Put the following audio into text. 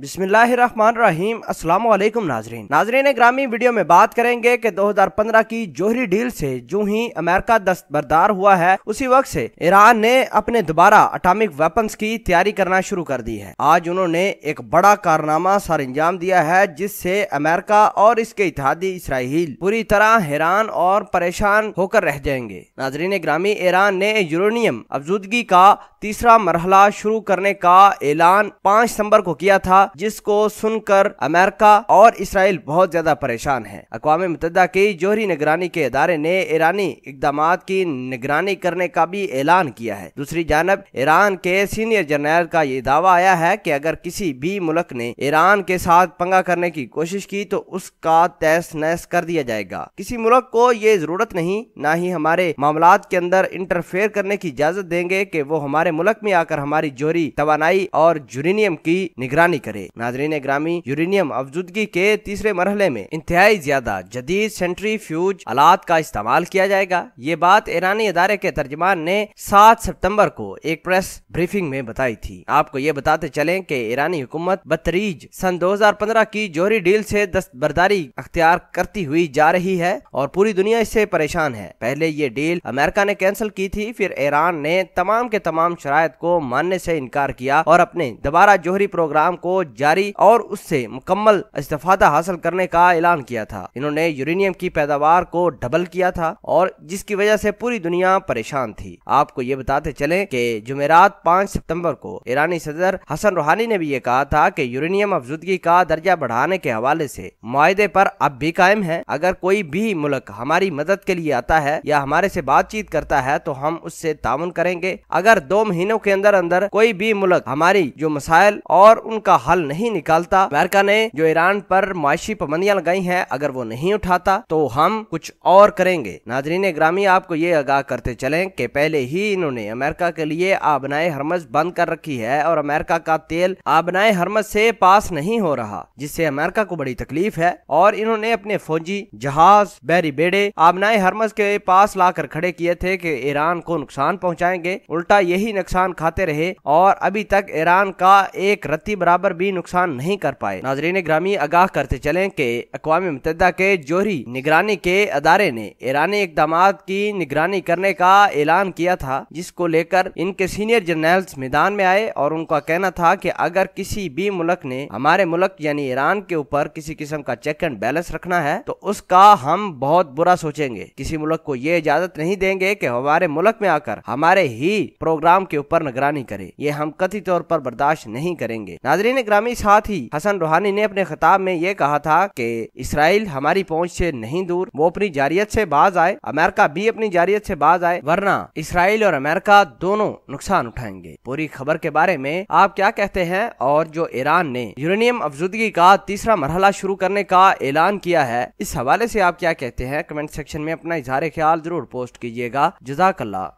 बिस्मिल्लाहिर्रहमानिर्रहीम। अस्सलाम वालेकुम नाजरीन ग्रामी, वीडियो में बात करेंगे कि 2015 की जोहरी डील से जो ही अमेरिका दस्तबरदार हुआ है उसी वक्त से ईरान ने अपने दोबारा एटॉमिक वेपन्स की तैयारी करना शुरू कर दी है। आज उन्होंने एक बड़ा कारनामा सर अंजाम दिया है जिससे अमेरिका और इसके इत्तेहादी इसराइल पूरी तरह हैरान और परेशान होकर रह जाएंगे। नाजरीन ग्रामी, ईरान ने यूरेनियम अफजूदगी का तीसरा मरहला शुरू करने का ऐलान 5 सितंबर को किया था, जिसको सुनकर अमेरिका और इसराइल बहुत ज्यादा परेशान है। अक़वाम मुत्तहिदा की जोहरी निगरानी के इदारे ने ईरानी इक़दामात की निगरानी करने का भी ऐलान किया है। दूसरी जानब ईरान के सीनियर जनरल का ये दावा आया है कि अगर किसी भी मुल्क ने ईरान के साथ पंगा करने की कोशिश की तो उसका तहस नहस कर दिया जाएगा। किसी मुल्क को ये जरूरत नहीं, ना ही हमारे मामलात के अंदर इंटरफेयर करने की इजाजत देंगे कि वो हमारे मुल्क में आकर हमारी जोहरी तवानाई और यूरेनियम की निगरानी करे। नाजरीन ग्रामी, यूरेनियम अफजूदगी के तीसरे मरहले में इंतहाई ज्यादा जदीद सेंट्रीफ्यूज आलात का इस्तेमाल किया जाएगा। ये बात ईरानी इदारे के तर्जमान ने 7 सितंबर को एक प्रेस ब्रीफिंग में बताई थी। आपको ये बताते चलें कि ईरानी हुकूमत बतरीज सन 2015 की जोहरी डील से दस्तबरदारी अख्तियार करती हुई जा रही है और पूरी दुनिया इससे परेशान है। पहले ये डील अमेरिका ने कैंसिल की थी, फिर ईरान ने तमाम के तमाम शराइत को मानने से इनकार किया और अपने दोबारा जोहरी प्रोग्राम को जारी और उससे मुकम्मल इस्तिफादा हासिल करने का ऐलान किया था। इन्होंने यूरेनियम की पैदावार को डबल किया था और जिसकी वजह से पूरी दुनिया परेशान थी। आपको ये बताते चलें कि जुमेरात 5 सितंबर को ईरानी सदर हसन रूहानी ने भी ये कहा था कि यूरेनियम अफजूदगी का दर्जा बढ़ाने के हवाले से मुआहदे पर अब भी कायम है। अगर कोई भी मुल्क हमारी मदद के लिए आता है या हमारे से बातचीत करता है तो हम उससे ताउन करेंगे। अगर 2 महीनों के अंदर अंदर कोई भी मुल्क हमारी जो मसाइल और उनका हल नहीं निकालता, अमेरिका ने जो ईरान पर मुआशी पाबंदियां लगाई हैं, अगर वो नहीं उठाता तो हम कुछ और करेंगे। नाजरीन ग्रामी, आपको ये आगाह करते चलें कि पहले ही इन्होंने अमेरिका के लिए आबनाए हरमज बंद कर रखी है और अमेरिका का तेल आबनाए हरमज से पास नहीं हो रहा, जिससे अमेरिका को बड़ी तकलीफ है। और इन्होंने अपने फौजी जहाज बहरी बेड़े आबनाए हरमज के पास लाकर खड़े किए थे कि ईरान को नुकसान पहुंचाएंगे। उल्टा यही नुकसान खाते रहे और अभी तक ईरान का एक रत्ती बराबर भी नुकसान नहीं कर पाए। नाजरीन ग्रामी, आगाह करते चलें कि अक़वाम मुत्तहिदा के जोहरी निगरानी के अदारे ने ईरानी इक़दामात की निगरानी करने का ऐलान किया था, जिसको लेकर इनके सीनियर जनरल्स मैदान में आए और उनका कहना था कि अगर किसी भी मुल्क ने हमारे मुल्क यानी ईरान के ऊपर किसी किस्म का चेक एंड बैलेंस रखना है तो उसका हम बहुत बुरा सोचेंगे। किसी मुल्क को ये इजाजत नहीं देंगे कि हमारे मुल्क में आकर हमारे ही प्रोग्राम के ऊपर निगरानी करे। ये हम कथित तौर पर बर्दाश्त नहीं करेंगे। नाजरीन ग्रामी, साथ ही हसन रूहानी ने अपने खिताब में ये कहा था कि इसराइल हमारी पहुंच से नहीं दूर, वो अपनी जारियत से बाज आए, अमेरिका भी अपनी जारियत से बाज आए, वरना इसराइल और अमेरिका दोनों नुकसान उठाएंगे। पूरी खबर के बारे में आप क्या कहते हैं? और जो ईरान ने यूरेनियम अफजूदगी का तीसरा मरहला शुरू करने का ऐलान किया है, इस हवाले से आप क्या कहते हैं? कमेंट सेक्शन में अपना इजहार ख्याल जरूर पोस्ट कीजिएगा। जज़ाकल्लाह।